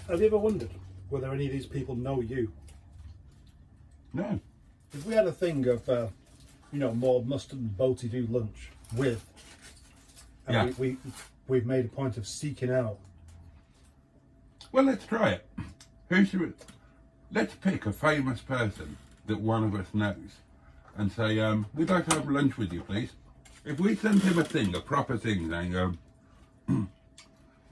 Have you ever wondered whether any of these people know you? No. If we had a thing of, more mustard and boaty do lunch with, and Yeah. we've made a point of seeking out. Well, let's try it. Who should we... Let's pick a famous person that one of us knows and say, we'd like to have lunch with you, please. If we send him a thing, a proper thing, saying,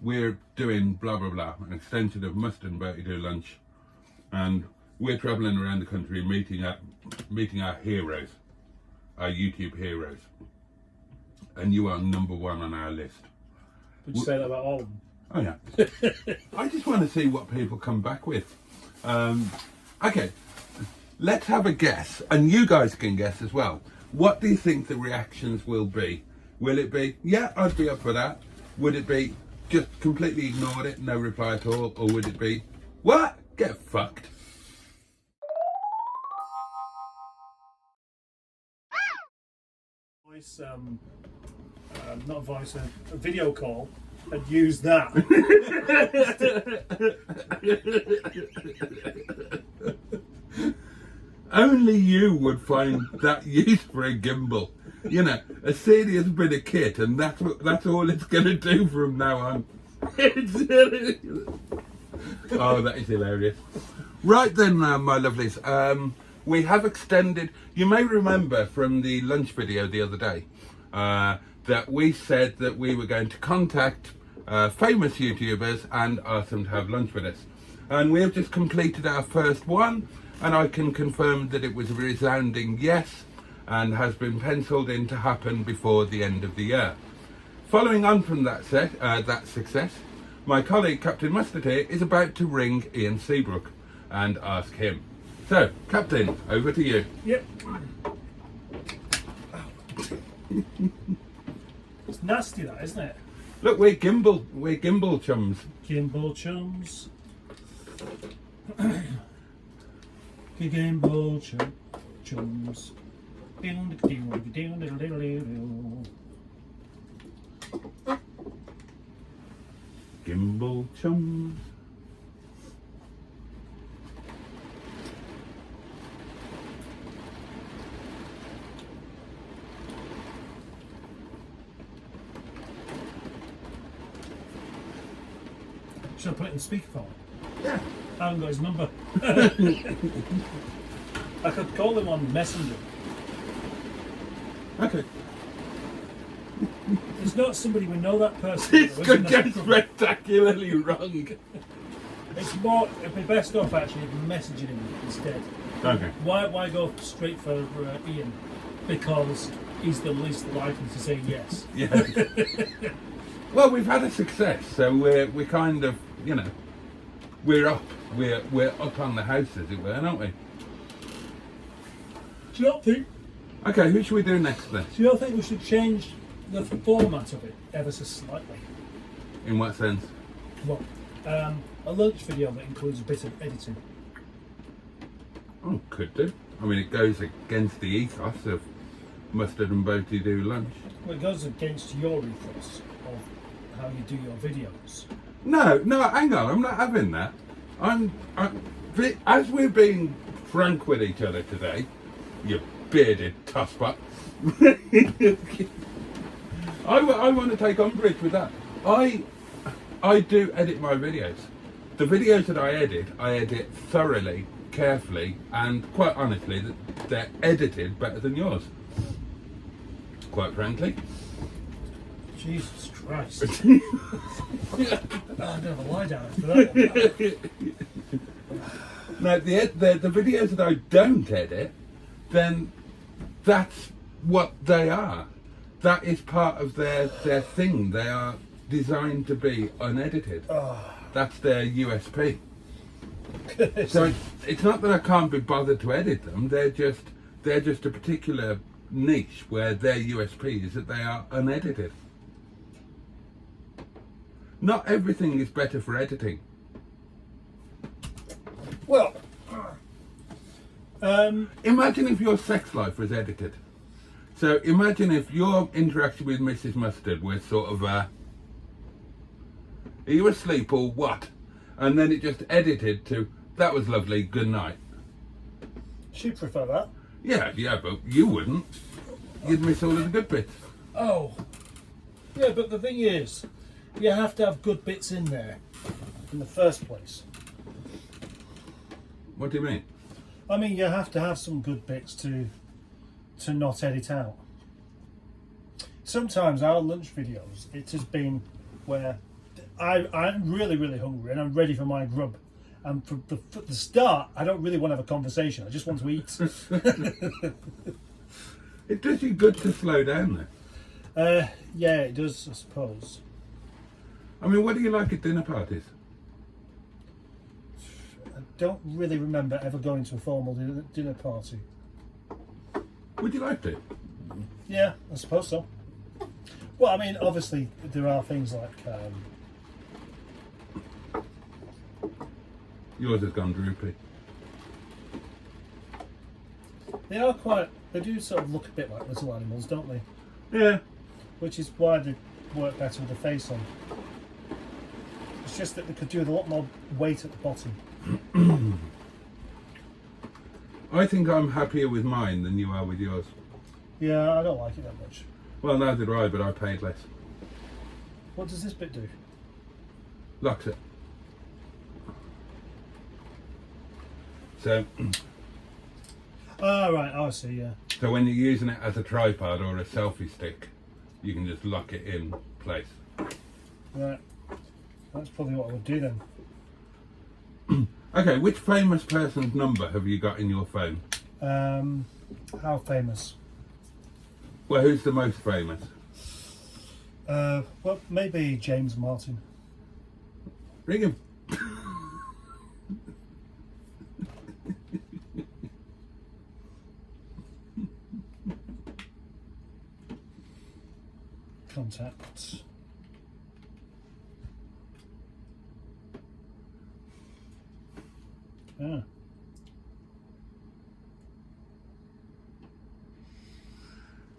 we're doing blah, blah, blah, an extension of mustard and boaty do lunch, and we're travelling around the country meeting our heroes, our YouTube heroes, and you are number one on our list. Would you say that about all of them? Oh yeah. I just want to see what people come back with. Okay, let's have a guess, and you guys can guess as well. What do you think the reactions will be? Will it be, yeah, I'd be up for that? Would it be, just completely ignored it, no reply at all? Or would it be, what? Get fucked. Voice, not a voice, a video call, and use that. Only you would find that use for a gimbal. You know, a serious bit of kit, and that's all it's going to do from now on. Oh, that is hilarious. Right then, my lovelies, we have extended. You may remember from the lunch video the other day that we said that we were going to contact famous YouTubers and ask them to have lunch with us. And we have just completed our first one, and I can confirm that it was a resounding yes and has been penciled in to happen before the end of the year. Following on from that success, my colleague Captain Mustard here is about to ring Ian Seabrook and ask him. So, Captain, over to you. Yep. It's nasty, that, isn't it? Look, we're gimbal chums. Gimbal chums. Gimbal chums. Gimbal chums. Should I put it in speakerphone? Yeah. I haven't got his number. I could call him on Messenger. Okay. It's not somebody we know that person. This could get spectacularly wrong. It's more. It'd be best off actually messaging him instead. Okay. Why go straight for Ian? Because he's the least likely to say yes. Yeah. Well, we've had a success, so we're kind of, you know, we're up on the house, as it were, aren't we? Do you not think? Okay, who should we do next then? Do you not think we should change the format of it ever so slightly? In what sense? Well, a lunch video that includes a bit of editing. Oh, could do. I mean, it goes against the ethos of mustard and boaty do lunch. Well, it goes against your ethos of how you do your videos. No, hang on, I'm not having that. As we're being frank with each other today, you bearded tosspot. I want to take umbrage with that. I do edit my videos. The videos that I edit thoroughly, carefully, and quite honestly, they're edited better than yours. Quite frankly. Jesus Christ. I'll never lie down after that one. Now, the videos that I don't edit, then that's what they are. That is part of their thing. They are designed to be unedited. That's their USP. So it's not that I can't be bothered to edit them. They're just a particular niche where their USP is that they are unedited. Not everything is better for editing. Well, imagine if your sex life was edited. So imagine if your interaction with Mrs. Mustard was sort of are you asleep or what? And then it just edited to, that was lovely, good night. She'd prefer that. Yeah, but you wouldn't. You'd miss all of the good bits. Oh. Yeah, but the thing is, you have to have good bits in there in the first place. What do you mean? I mean, you have to have some good bits to not edit out. Sometimes our lunch videos, it has been where I'm really, really hungry and I'm ready for my grub. And from the start, I don't really want to have a conversation. I just want to eat. It does you good to slow down though. Yeah, it does, I suppose. I mean, what do you like at dinner parties? I don't really remember ever going to a formal dinner party. Would you like to? Yeah, I suppose so. Well, I mean, obviously, there are things like... Yours has gone droopy. They do sort of look a bit like little animals, don't they? Yeah. Which is why they work better with the face on. It's just that they could do with a lot more weight at the bottom. I think I'm happier with mine than you are with yours. Yeah, I don't like it that much. Well, neither do I, but I paid less. What does this bit do? Locks it. So, Right, I see, yeah. so when you're using it as a tripod or a selfie stick, you can just lock it in place. Right. That's probably what I would do then. Okay, which famous person's number have you got in your phone? How famous? Well, who's the most famous? Well, maybe James Martin. Ring him. Contacts. Yeah.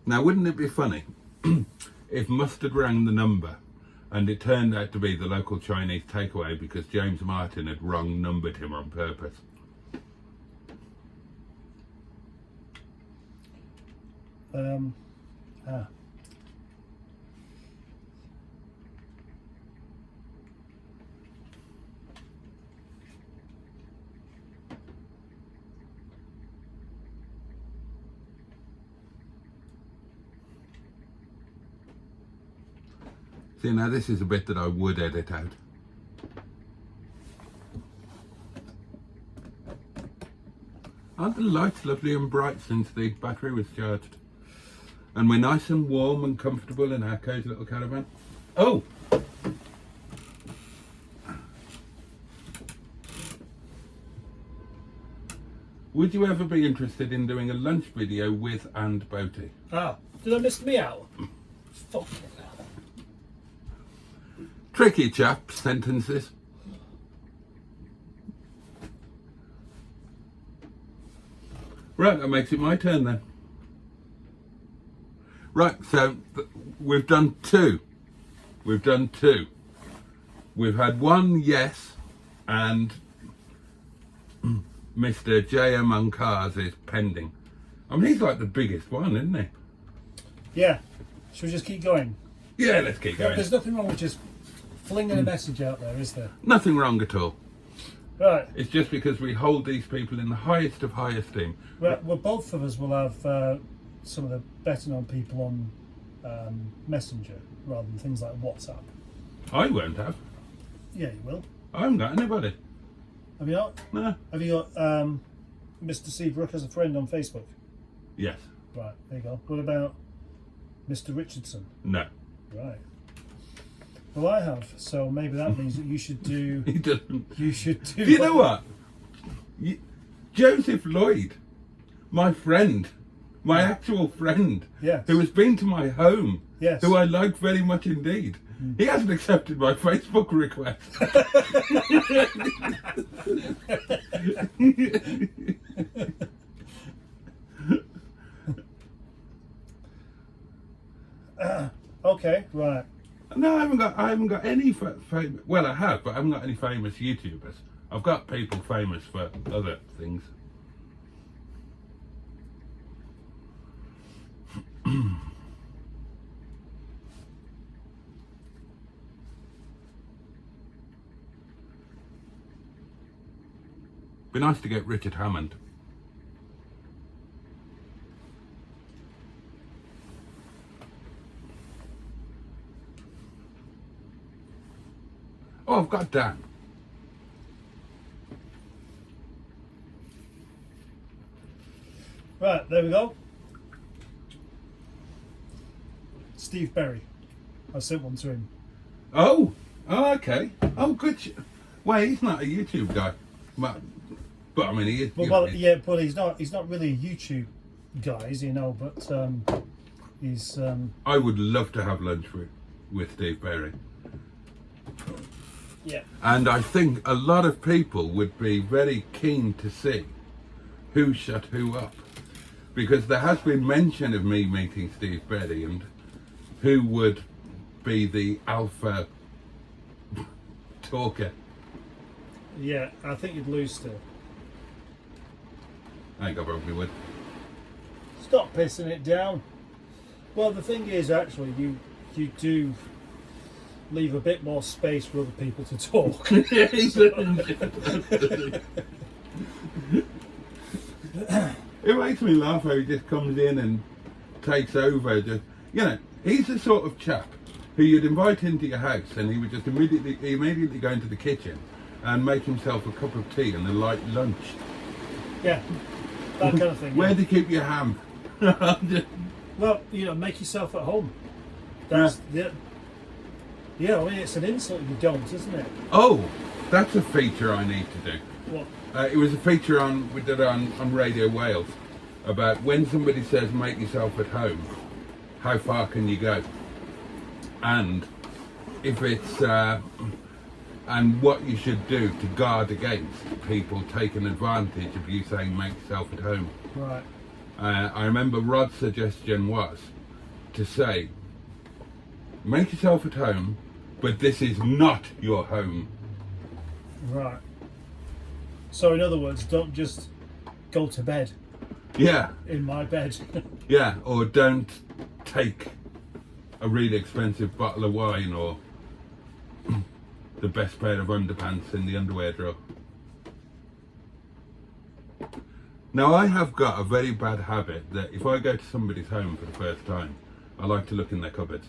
Now, wouldn't it be funny if Mustard rang the number and it turned out to be the local Chinese takeaway because James Martin had wrong numbered him on purpose? Ah. See, now this is a bit that I would edit out. Aren't the lights lovely and bright since the battery was charged? And we're nice and warm and comfortable in our cosy little caravan. Oh! Would you ever be interested in doing a lunch video with and Boaty? Ah, did I miss me out? Fucking hell. Tricky chap sentences. Right, that makes it my turn then. Right, so we've done two. We've done two. We've had one yes, and Mr. J.M. on cars is pending. I mean, he's like the biggest one, isn't he? Yeah. Should we just keep going? Yeah, let's keep going. There's nothing wrong with just flinging a message out there, is there? Nothing wrong at all. Right. It's just because we hold these people in the highest of high esteem. Right. Well, both of us will have some of the better known people on Messenger rather than things like WhatsApp. I won't have. Yeah, you will. I haven't got anybody. Have you not? No. Have you got Mr. Seabrook as a friend on Facebook? Yes. Right, there you go. What about Mr. Richardson? No. Right. Well, I have, so maybe that means that you should do. He doesn't. You should do. Do you know what? Joseph Lloyd, my friend, my actual friend, Yes. who has been to my home, Yes. who I like very much indeed. He hasn't accepted my Facebook request. Okay, right. No, I haven't got any famous. Well, I have, but I haven't got any famous YouTubers. I've got people famous for other things. Be nice to get Richard Hammond. Oh, I've got Dan. Right, there we go. Steve Berry. I sent one to him. Oh, okay. Oh, good. Well, he's not a YouTube guy, but I mean, he is. Well, yeah, but he's not really a YouTube guy, is he? No, but he's. I would love to have lunch with Steve Berry. Yeah. And I think a lot of people would be very keen to see who shut who up. Because there has been mention of me meeting Steve Berry and who would be the alpha talker. Yeah, I think you'd lose still. I think I probably would. Stop pissing it down. Well, the thing is, actually, you do leave a bit more space for other people to talk. It makes me laugh how he just comes in and takes over. Just, you know, he's the sort of chap who you'd invite into your house and he would just immediately go into the kitchen and make himself a cup of tea and a light lunch. Yeah, that kind of thing. Where Yeah. do you keep your ham? Well, make yourself at home. That's yeah. I mean, it's an insult if you don't, isn't it? Oh, that's a feature I need to do. What? It was a feature we did on Radio Wales about when somebody says make yourself at home, how far can you go? And if it's and what you should do to guard against people taking advantage of you saying make yourself at home. Right. I remember Rod's suggestion was to say make yourself at home, but this is not your home. Right. So in other words, don't just go to bed Yeah, in my bed. yeah, or don't take a really expensive bottle of wine or the best pair of underpants in the underwear drawer. Now, I have got a very bad habit that if I go to somebody's home for the first time, I like to look in their cupboards.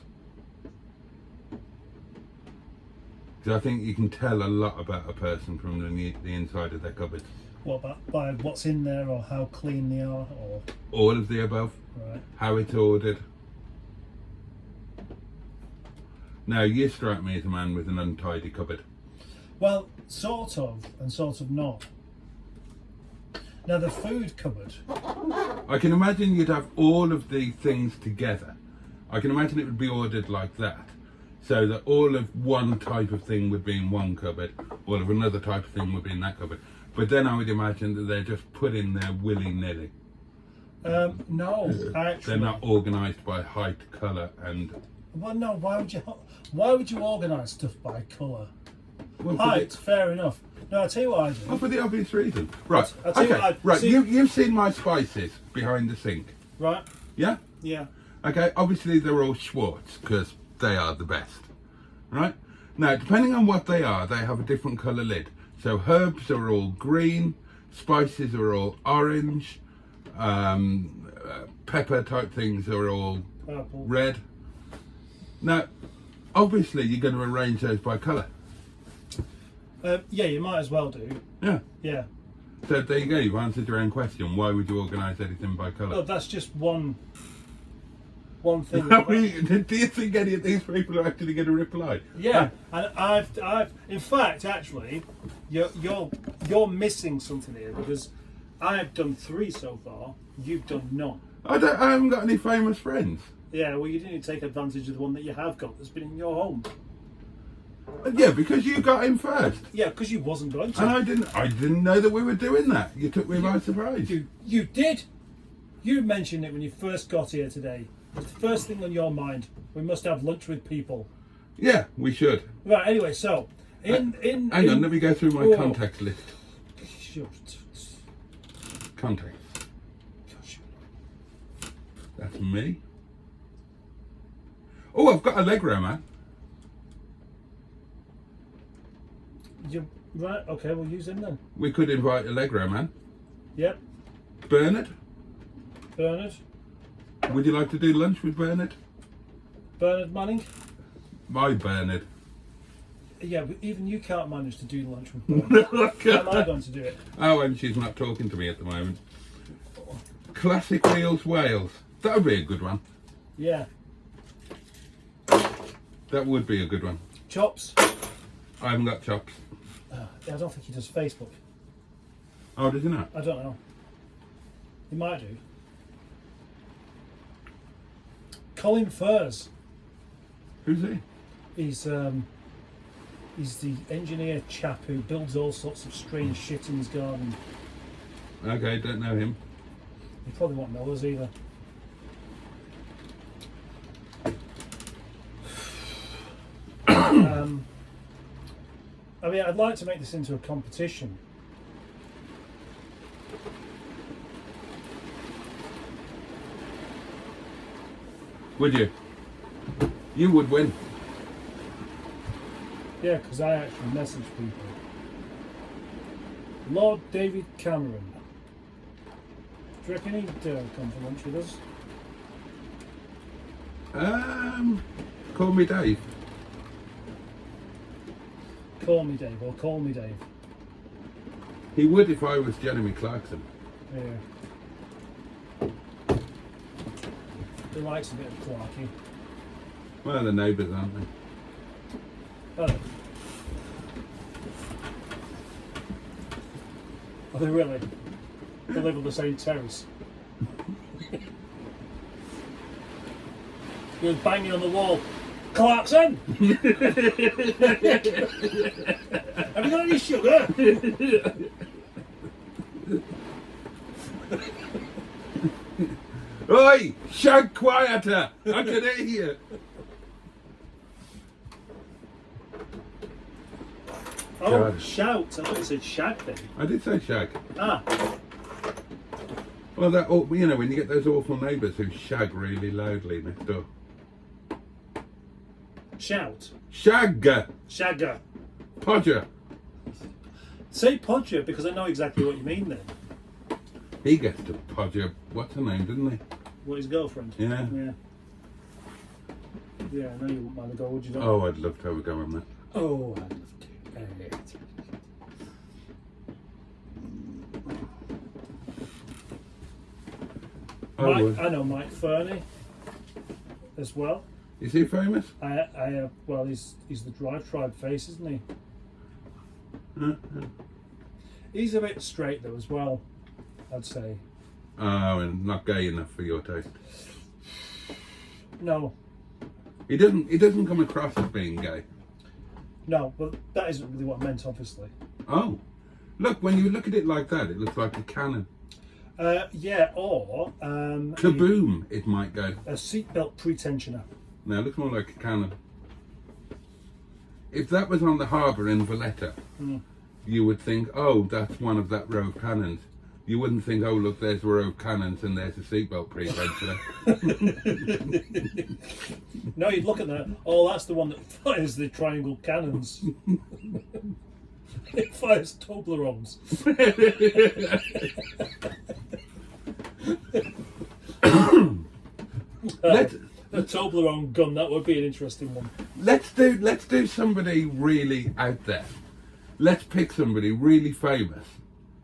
Because I think you can tell a lot about a person from the inside of their cupboards. What about by what's in there or how clean they are or All of the above. right? How it's ordered. Now, you strike me as a man with an untidy cupboard. Well, sort of and sort of not. Now the food cupboard. I can imagine you'd have all of the things together. I can imagine it would be ordered like that. So that all of one type of thing would be in one cupboard, all of another type of thing would be in that cupboard. But then I would imagine that they're just put in there willy-nilly. No, actually. They're not organised by height, colour and... Well, no. Why would you organise stuff by colour? Well, Height, fair enough. No, I'll tell you what I do. Oh, for the obvious reason. Right, I'll tell you okay, what right. see- You've seen my spices behind the sink, Right? yeah? Yeah. Okay, obviously they're all Schwartz because they are the best, right? Now, depending on what they are, they have a different colour lid. So herbs are all green, spices are all orange, pepper type things are all Purple. red. Now, obviously you're going to arrange those by colour. Yeah, you might as well do. Yeah. Yeah. So there you go, you've answered your own question. Why would you organise anything by colour? Well, that's just one thing. Do you think any of these people are actually going to reply? Yeah, and I've in fact, actually, you're missing something here because I've done 3 so far. You've done none. I haven't got any famous friends. Yeah, well, you didn't take advantage of the one that you have got that's been in your home. Yeah, because you got in first. Yeah, because you wasn't going to. And I didn't know that we were doing that. You took me by surprise. You did. You mentioned it when you first got here today. What's the first thing on your mind? We must have lunch with people. Yeah, we should. Right. Anyway, so Hang on, let me go through my contacts list. Contacts. That's me. Oh, I've got Allegro, man. Right. Okay, we'll use him then. We could invite Allegro, man. Yep. Bernard. Bernard. Would you like to do lunch with Bernard? Bernard Manning. My Bernard. Yeah, but even you can't manage to do lunch with Bernard. How am I going to do it? Oh, and she's not talking to me at the moment. Classic Wheels Wales. That would be a good one. Yeah. That would be a good one. Chops. I haven't got chops. I don't think he does Facebook. Oh, does he not? I don't know. He might do. Colin Furs. Who's he? He's the engineer chap who builds all sorts of strange shit in his garden. Okay, don't know him. You probably won't know us either. I mean, I'd like to make this into a competition. Would you? You would win. Yeah, because I actually message people. Lord David Cameron. Do you reckon he'd come for lunch with us? Call me Dave. Call me Dave, or call me Dave. He would if I was Jeremy Clarkson. Yeah. He likes a bit of Clarky. Well, the neighbours, aren't they? Oh. Are they really? They live on the same terrace. He was banging on the wall. Clarkson! Have you got any sugar? Oi! Shag quieter! I can hear you! Oh, God. shout. I thought you said shag then. I did say shag. Ah. Well, that you know, when you get those awful neighbours who shag really loudly next door. Shout. Shag! Shagger. Podger! Say podger because I know exactly what you mean then. He gets to podger, what's her name, didn't he? What, his girlfriend? Yeah. Yeah. Yeah, I know you wouldn't mind a go, would you? Don't? Oh, I'd love to have a go on that. Oh, I'd love to. Oh, Mike, I know Mike Fernie as well. Is he famous? Well, he's the Drive Tribe face, isn't he? He's a bit straight though as well, I'd say. Oh, and not gay enough for your taste. No. He doesn't come across as being gay. No, but that isn't really what I meant, obviously. Oh, look, when you look at it like that, it looks like a cannon. Yeah, or Kaboom! It might go. a seatbelt pretensioner. No, it looks more like a cannon. If that was on the harbour in Valletta, you would think, oh, that's one of that row of cannons. You wouldn't think, oh, look, there's a row of cannons and there's a seatbelt pretensioner. No, you'd look at that. Oh, that's the one that fires the triangle cannons. It fires Toblerones. The Toblerone gun, that would be an interesting one. Let's do somebody really out there. Let's pick somebody really famous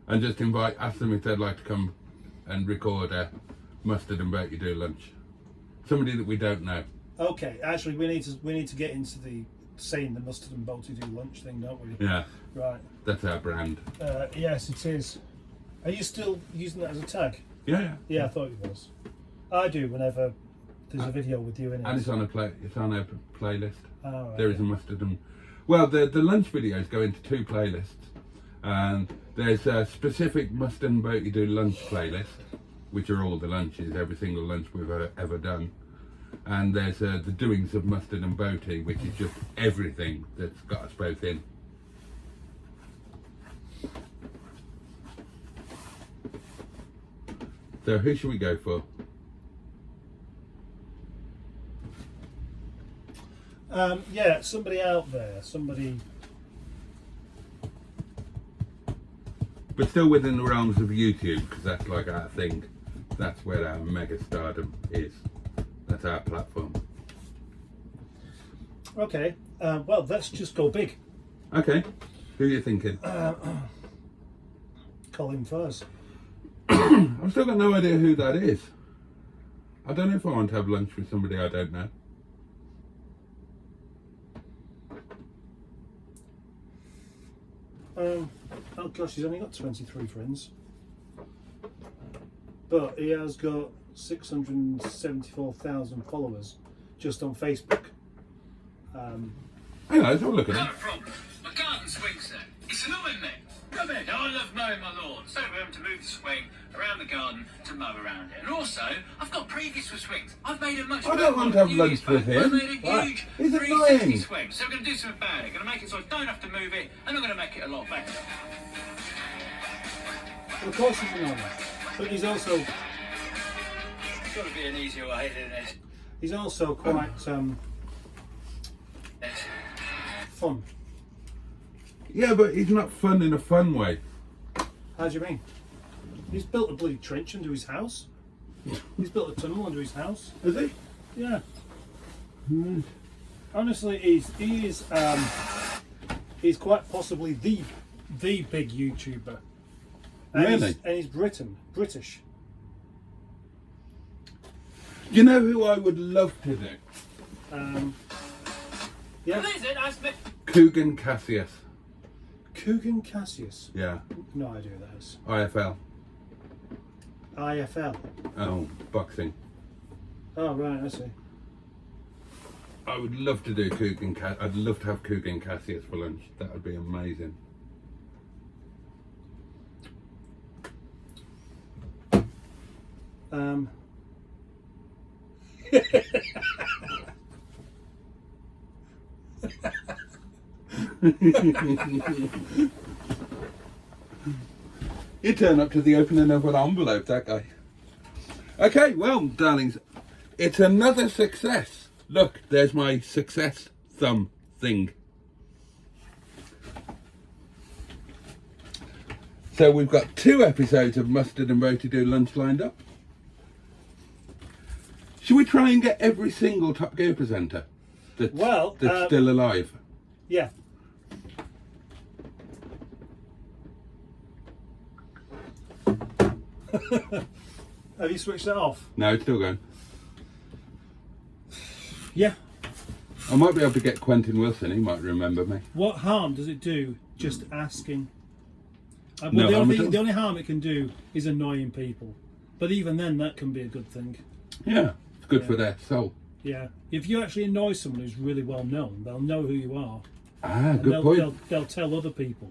and just ask them if they'd like to come and record a Mustard and Boat You Do lunch. Somebody that we don't know. Okay, actually, we need to get into the saying the Mustard and Boat You Do lunch thing, don't we? Yeah. Right. That's our brand. Yes, it is. Are you still using that as a tag? Yeah. Yeah, I thought it was. I do whenever there's a video with you in it. And it's on a playlist. Oh, right. There is a Mustard and... Well, the lunch videos go into two playlists. And there's a specific Mustard and Boat You Do lunch playlist, which are all the lunches, every single lunch we've ever done. and there's the doings of Mustard and Boaty, which is just everything that's got us both in. So who should we go for? Yeah, somebody out there, somebody. But still within the realms of YouTube, because that's like our thing. That's where our mega stardom is. That's our platform. Okay, well, let's just go big. Okay, who are you thinking? Colin first. I've still got no idea who that is. I don't know if I want to have lunch with somebody I don't know. Oh gosh, he's only got 23 friends. But he has got 674,000 followers just on Facebook. Hang on, let's have a look at Not him. a problem. My garden swing set. It's annoying me. Come in. Now, I love mowing my lawn, so we're having to move the swing around the garden to mow around it. And also, I've got previous with swings. I've made a much I don't want to have lunch with him. I made a What? huge He's 360 annoying. swing. So we're going to do something about it. Going to make it so I don't have to move it, and I'm going to make it a lot better. Well, of course he's annoying. But he's also There's got to be an easier way, isn't it? he's also quite fun. Yeah, but he's not fun in a fun way. How do you mean? He's built a bloody trench under his house. He's built a tunnel under his house. Is he? Yeah. Right. Honestly, he's quite possibly the big YouTuber. And Really? He's British. You know who I would love to do? Yeah. What is it? That's me. Coogan Cassius. Coogan Cassius. Yeah. No idea who that is. IFL. IFL. Oh, boxing. Oh right, I see. I would love to do Coogan I'd love to have Coogan Cassius for lunch. That would be amazing. You turn up to the opening of an envelope, that guy. Okay, well, darlings, it's another success. Look, there's my success thumb thing. So we've got 2 episodes of Mustard and Roti Do Lunch lined up. Should we try and get every single Top Gear presenter that's still alive? Yeah. Have you switched that off? No, it's still going. Yeah. I might be able to get Quentin Wilson, he might remember me. What harm does it do just asking? Well, No the harm only, at all. the only harm it can do is annoying people. But even then, that can be a good thing. Yeah, it's good Yeah. for their soul. Yeah. If you actually annoy someone who's really well known, they'll know who you are. Ah, And good they'll, point. they'll tell other people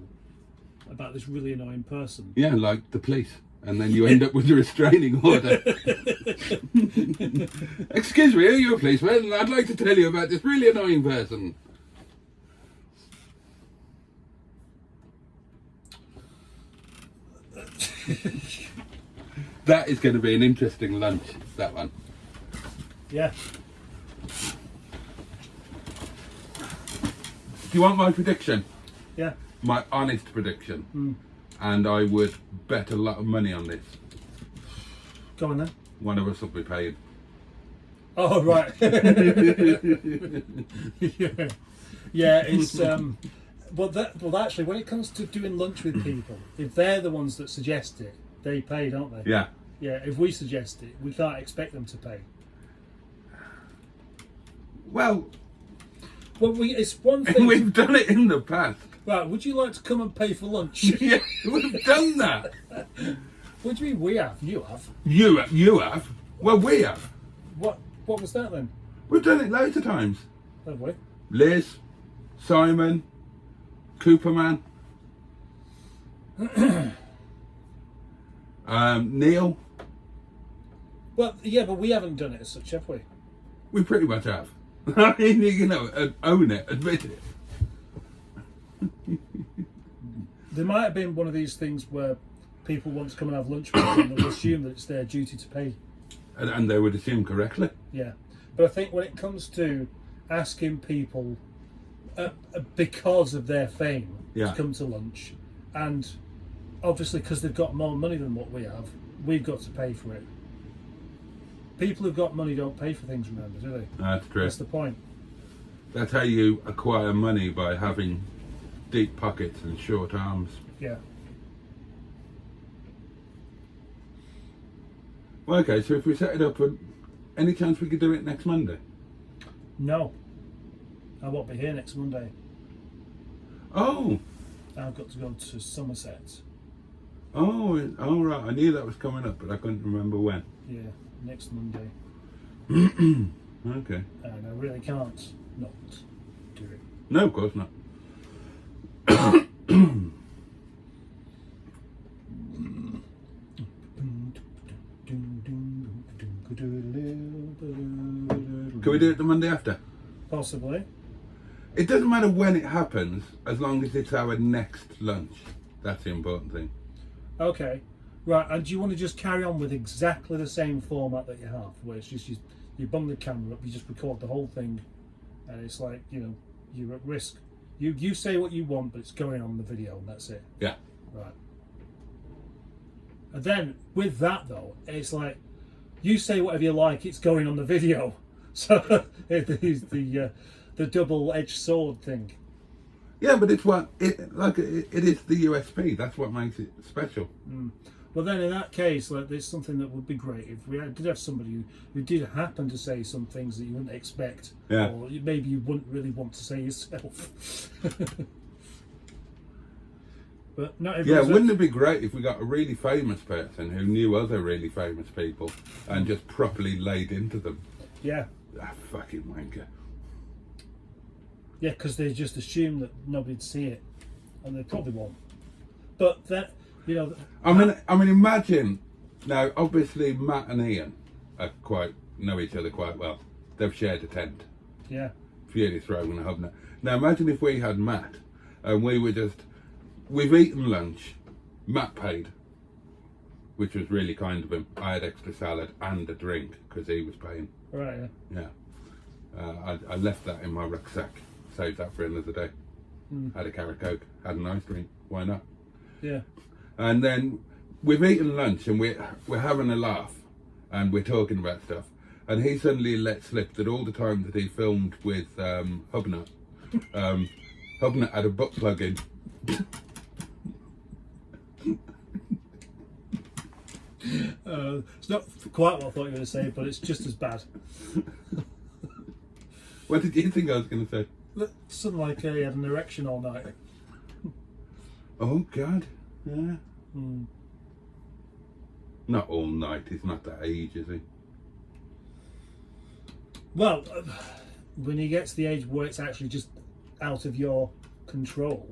about this really annoying person. Yeah, like the police. And then you end up with a restraining order. Excuse me, are you a policeman? I'd like to tell you about this really annoying person. That is going to be an interesting lunch, that one. Yeah. Do you want my prediction? Yeah. My honest prediction. And I would bet a lot of money on this. Go on then. One of us will be paid. Oh right. Yeah. Yeah, it's well actually when it comes to doing lunch with people, if they're the ones that suggest it, they pay, don't they? Yeah. Yeah, if we suggest it, we can't expect them to pay. Well, It's one thing. we've done it in the past. Right, would you like to come and pay for lunch? Yeah, we've done that. What do you mean we have? You have. You have. Well, we have. What was that then? We've done it loads of times. Have we? Liz, Simon, Cooperman, Neil. Well, yeah, but we haven't done it as such, have we? We pretty much have. I mean, you know, own it, admit it. There might have been one of these things where people want to come and have lunch with them and they'll assume that it's their duty to pay. And they would assume correctly. Yeah. But I think when it comes to asking people because of their fame to come to lunch, and obviously because they've got more money than what we have, we've got to pay for it. People who've got money don't pay for things, remember, do they? That's true. That's the point. That's how you acquire money, by having deep pockets and short arms. Yeah. Well, okay, so if we set it up, any chance we could do it next Monday? No. I won't be here next Monday. Oh! I've got to go to Somerset. Oh, right. I knew that was coming up, but I couldn't remember when. Yeah, next Monday. Okay. And I really can't not do it. No, of course not. Can we do it the Monday after? Possibly. It doesn't matter when it happens, as long as it's our next lunch. That's the important thing. Okay. Right, and do you want to just carry on with exactly the same format that you have, where it's just you bung the camera up, you just record the whole thing, and it's like, you know, you're at risk. You say what you want, but it's going on the video, and that's it. Yeah. Right. And then with that though, it's like you say whatever you like, it's going on the video. So it is the double-edged sword thing. Yeah, but it's it is the USP. That's what makes it special. Well, then in that case, like, there's something that would be great if we did have somebody who did happen to say some things that you wouldn't expect, or maybe you wouldn't really want to say yourself. But not wouldn't it be great if we got a really famous person who knew other really famous people and just properly laid into them? Yeah. Ah, fucking wanker. Yeah, because they just assume that nobody'd see it, and they probably won't. But that, you know. I mean, imagine now. Obviously, Matt and Ian know each other quite well. They've shared a tent. Yeah. Furious Row and a Hubner. Now, imagine if we had Matt and we were we've eaten lunch. Matt paid, which was really kind of him. I had extra salad and a drink because he was paying. Right. Yeah. I left that in my rucksack. Saved that for another day. Had a carrot coke. Had an ice cream. Why not? Yeah. And then we've eaten lunch and we're having a laugh and we're talking about stuff. And he suddenly let slip that all the time that he filmed with Hubner, Hubner had a butt plug in. It's not quite what I thought you were going to say, but it's just as bad. What did you think I was going to say? Something like he had an erection all night. Oh, God. Yeah. Not all night. He's not that age, is he? Well, when he gets to the age where it's actually just out of your control,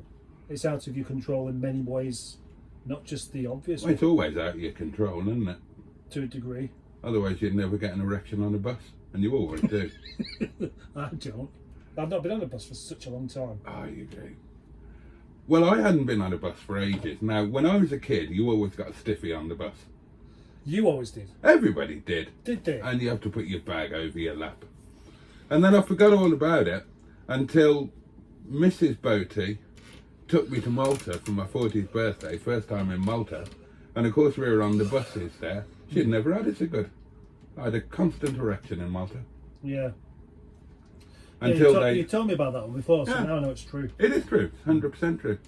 it's out of your control in many ways, not just the obvious Well, it's always out of your control, isn't it? To a degree. Otherwise, you'd never get an erection on a bus. And you always do. I don't. I've not been on a bus for such a long time. Oh, you do. Well, I hadn't been on a bus for ages. Now, when I was a kid, you always got a stiffy on the bus. You always did. Everybody did. Did they? And you have to put your bag over your lap. And then I forgot all about it until Mrs. Boaty took me to Malta for my 40th birthday, first time in Malta. And of course we were on the buses there. She'd never had it so good. I had a constant erection in Malta. Yeah. Until you told me about that one before, so Yeah. now I know it's true. It is true. 100% true.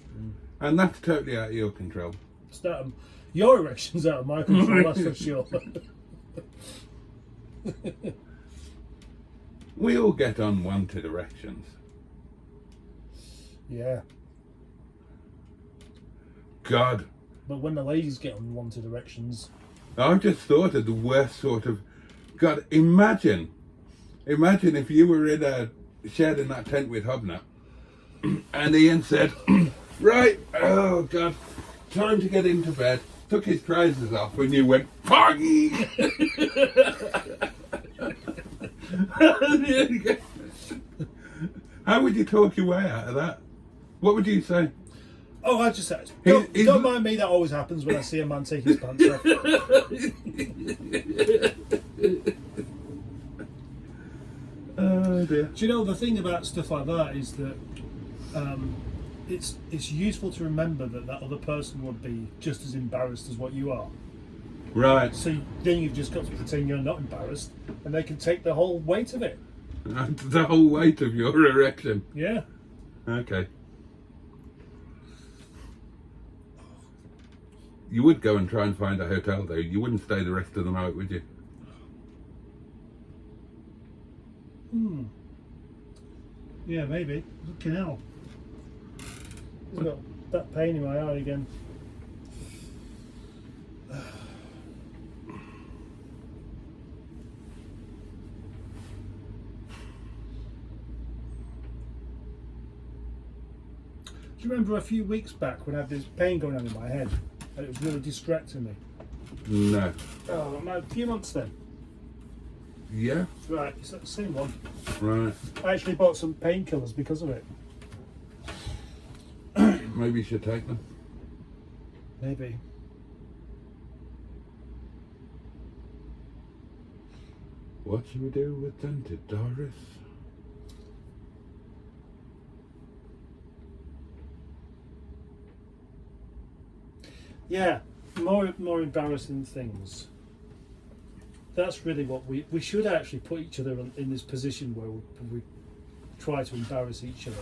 And that's totally out of your control. It's not, your erection's out of my control, that's for sure. We all get unwanted erections. Yeah. God. But when the ladies get unwanted erections... I've just thought of the worst sort of... God, imagine if you were shared in that tent with Hubner and Ian said, right, oh God, time to get into bed. Took his trousers off and you went, pong! How would you talk your way out of that? What would you say? Oh, I just said, He's- don't mind me, that always happens when I see a man take his pants off. Oh dear. Do you know, the thing about stuff like that is that it's useful to remember that that other person would be just as embarrassed as what you are. Right. So then you've just got to pretend you're not embarrassed, and they can take the whole weight of it. The whole weight of your erection. Yeah. Okay. You would go and try and find a hotel though. You wouldn't stay the rest of the night, would you? Yeah, maybe. Fucking hell. I've got that pain in my eye again. Do you remember a few weeks back when I had this pain going on in my head and it was really distracting me? No. Oh, a few months then. Yeah. Right, it's that same one. Right. I actually bought some painkillers because of it. Maybe you should take them. Maybe. What should we do with dented Doris? Yeah, more embarrassing things. That's really what we should actually put each other in this position where we try to embarrass each other.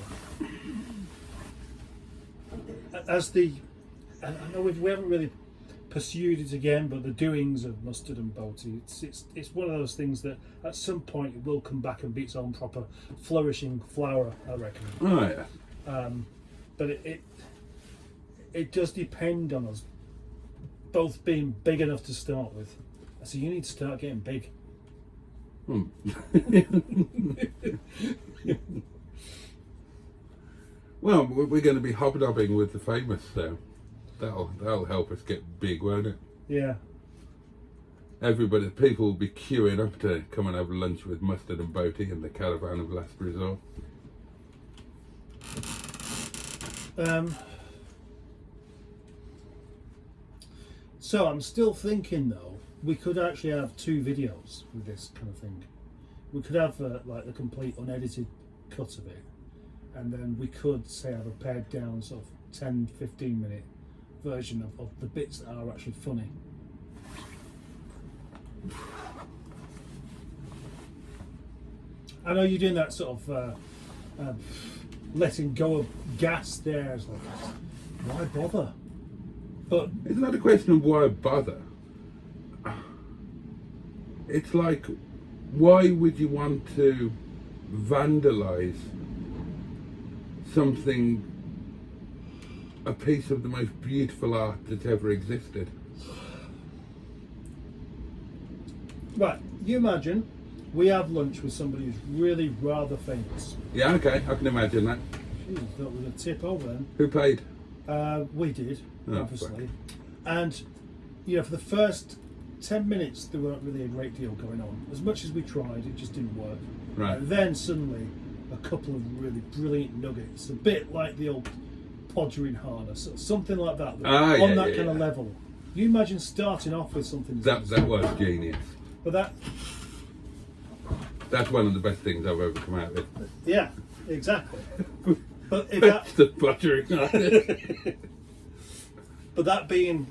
I know we haven't really pursued it again, but the doings of Mustard and Boaty, it's one of those things that at some point it will come back and be its own proper flourishing flower, I reckon. Oh yeah. But it does depend on us both being big enough to start with. So you need to start getting big. Well, we're going to be hobnobbing with the famous, so that'll help us get big, won't it? Yeah. People will be queuing up to come and have lunch with Mustard and Boaty in the caravan of last resort. So I'm still thinking though, we could actually have 2 videos with this kind of thing. We could have like the complete unedited cut of it, and then we could say have a pared down sort of 10-15 minute version of the bits that are actually funny. I know you're doing that sort of letting go of gas there. It's like, why bother? But It's not a question of why bother. It's like, why would you want to vandalise something, a piece of the most beautiful art that's ever existed? right, you imagine we have lunch with somebody who's really rather famous. Yeah, okay, I can imagine that. Jesus, thought we were going to tip over then. Who paid? We did, Oh, obviously. And, you know, for the first 10 minutes, there weren't really a great deal going on. As much as we tried, it just didn't work. Right. And then suddenly, a couple of really brilliant nuggets, a bit like the old podgering harness, or something like that, on that kind of level. You imagine starting off with something That was genius. But That's one of the best things I've ever come out with. yeah, exactly. But if That's the buttering artist. But that being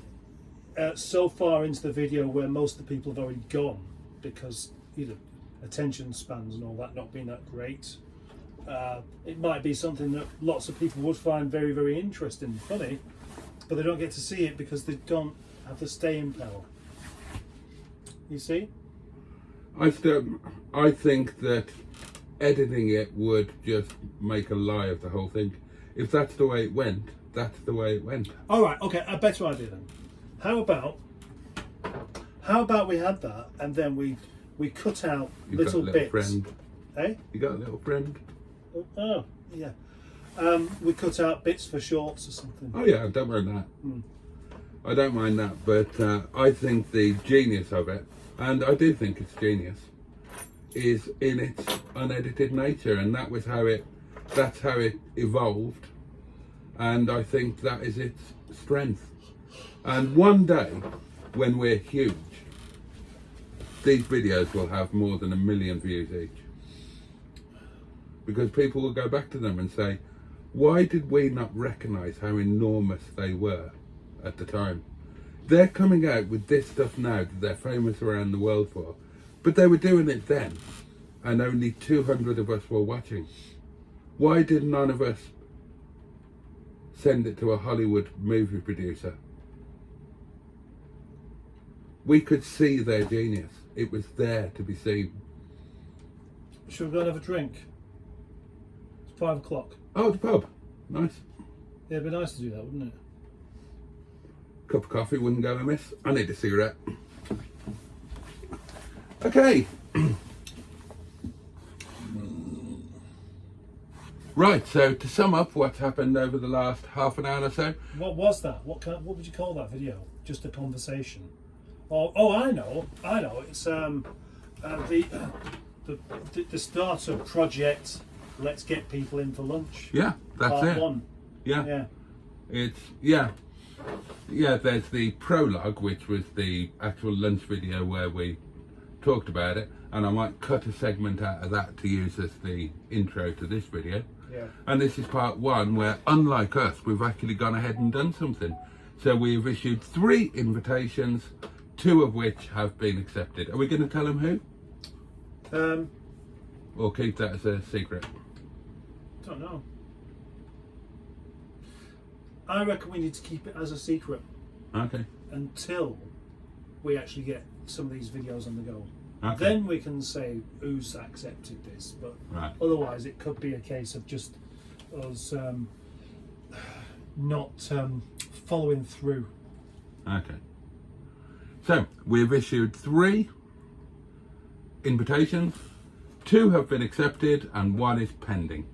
so far into the video where most of the people have already gone because either attention spans and all that not being that great, it might be something that lots of people would find very, very interesting and funny, but they don't get to see it because they don't have the staying power. You see? I think that editing it would just make a lie of the whole thing. If that's the way it went, that's the way it went. All right, okay, a better idea then. How about we had that and then we cut out You've little got a bits. little friend. Eh? You got a little friend? Oh, yeah. We cut out bits for shorts or something. Oh yeah, I don't mind that. I don't mind that, but I think the genius of it, and I do think it's genius, is in its unedited nature, and that's how it evolved, and I think that is its strength. And one day, when we're huge, these videos will have more than 1 million views each, because people will go back to them and say, why did we not recognize how enormous they were at the time? They're coming out with this stuff now that they're famous around the world for, but they were doing it then, and only 200 of us were watching. Why did none of us send it to a Hollywood movie producer? We could see their genius. It was there to be seen. Should we go and have a drink? It's 5 o'clock. Oh, the pub. Nice. Yeah, it'd be nice to do that, wouldn't it? Cup of coffee wouldn't go amiss. I need a cigarette. Okay. Right, so to sum up what's happened over the last half an hour or so. What was that? What would you call that video? Just a conversation? Oh, I know. It's the startup project. Let's get people in for lunch. Yeah, that's Part it. 1. Yeah. It's there's the prologue, which was the actual lunch video where we talked about it, and I might cut a segment out of that to use as the intro to this video. Yeah. And this is part 1, where unlike us, we've actually gone ahead and done something. So we've issued 3 invitations, 2 of which have been accepted. Are we going to tell them who? Or keep that as a secret? Don't know. I reckon we need to keep it as a secret Okay. until we actually get some of these videos on the go. Okay. Then we can say who's accepted this, but Right. otherwise it could be a case of just us not following through. Okay. So we've issued 3 invitations, 2 have been accepted, and 1 is pending.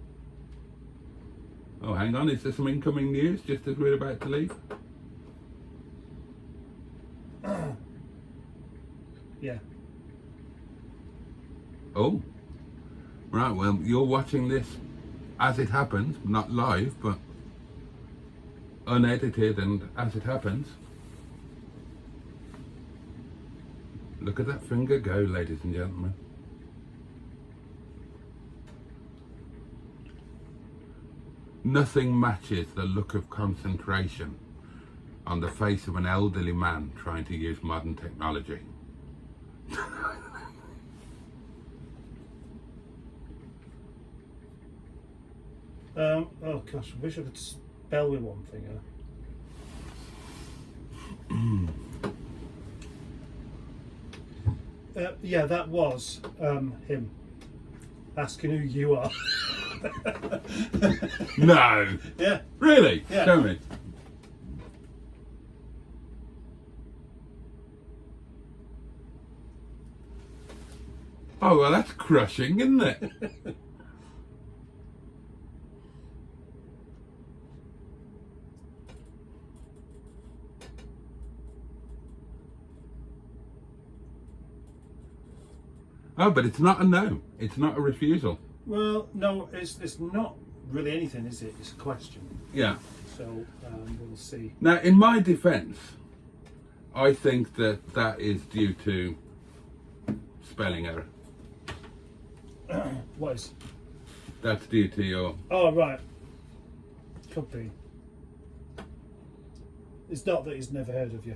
Oh, hang on, is there some incoming news just as we're about to leave? Yeah. Oh, right, well, you're watching this as it happens, not live, but unedited and as it happens. Look at that finger go, ladies and gentlemen. Nothing matches the look of concentration on the face of an elderly man trying to use modern technology. Oh gosh, I wish I could spell with one finger. Yeah, that was him asking who you are. No! Yeah. Really? Yeah. Show me. Oh, well, that's crushing, isn't it? Oh, but it's not a no. It's not a refusal. Well, no, it's not really anything, is it? It's a question. Yeah. So we'll see. Now, in my defence, I think that is due to spelling error. What is? That's due to your... Oh, right. Could be. It's not that he's never heard of you.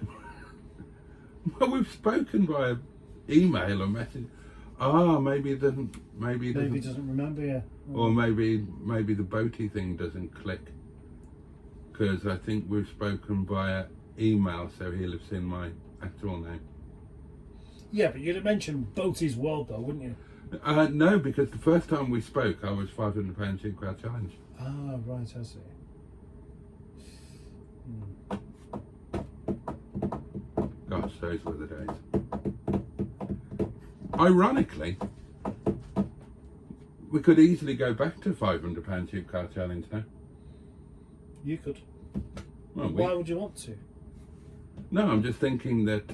Well, we've spoken by email or message. Ah, maybe it doesn't. Maybe Maybe he doesn't remember you. Or maybe the boaty thing doesn't click. Because I think we've spoken via email, so he'll have seen my actual name. Yeah, but you'd have mentioned Boaty's World though, wouldn't you? No, because the first time we spoke, I was £500 cheap crowd challenge. Ah, right, I see. Gosh, those were the days. Ironically, we could easily go back to £500 cheap car challenge now. You could. Well, Why would you want to? No, I'm just thinking that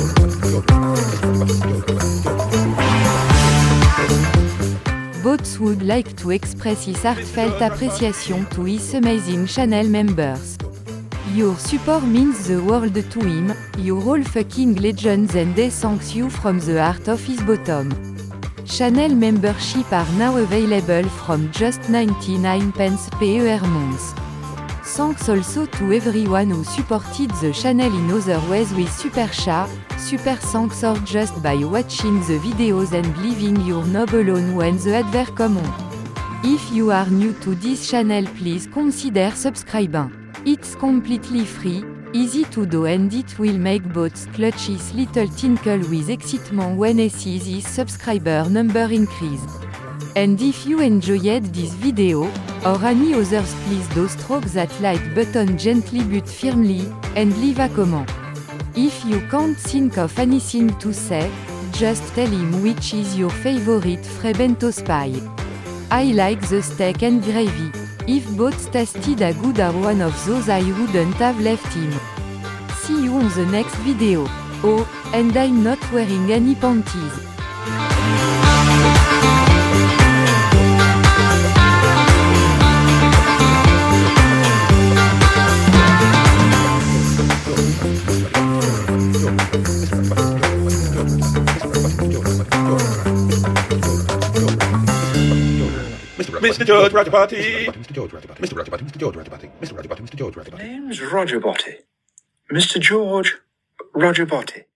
Bots would like to express his heartfelt appreciation to his amazing channel members. Your support means the world to him, you're all fucking legends and he thanks you from the heart of his bottom. Channel membership are now available from just 99 pence per month. Thanks also to everyone who supported the channel in other ways with super chat, super thanks or just by watching the videos and leaving your knob alone when the advert come on. If you are new to this channel, please consider subscribing. It's completely free, easy to do, and it will make bots clutch his little tinkle with excitement when he sees his subscriber number increase. And if you enjoyed this video, or any others, please do stroke that like button gently but firmly, and leave a comment. If you can't think of anything to say, just tell him which is your favorite Frebento spy. I like the steak and gravy. If both tasted a good are one of those I wouldn't have left him. See you on the next video. Oh, and I'm not wearing any panties. Mr. George Rajapati. Mr. George Rajapati. Mr. Rajapati. Mr. George Rajapati. Mr. Rajapati. Mr. George Rajapati. Name's Roger Botty. Mr. George Roger Botty.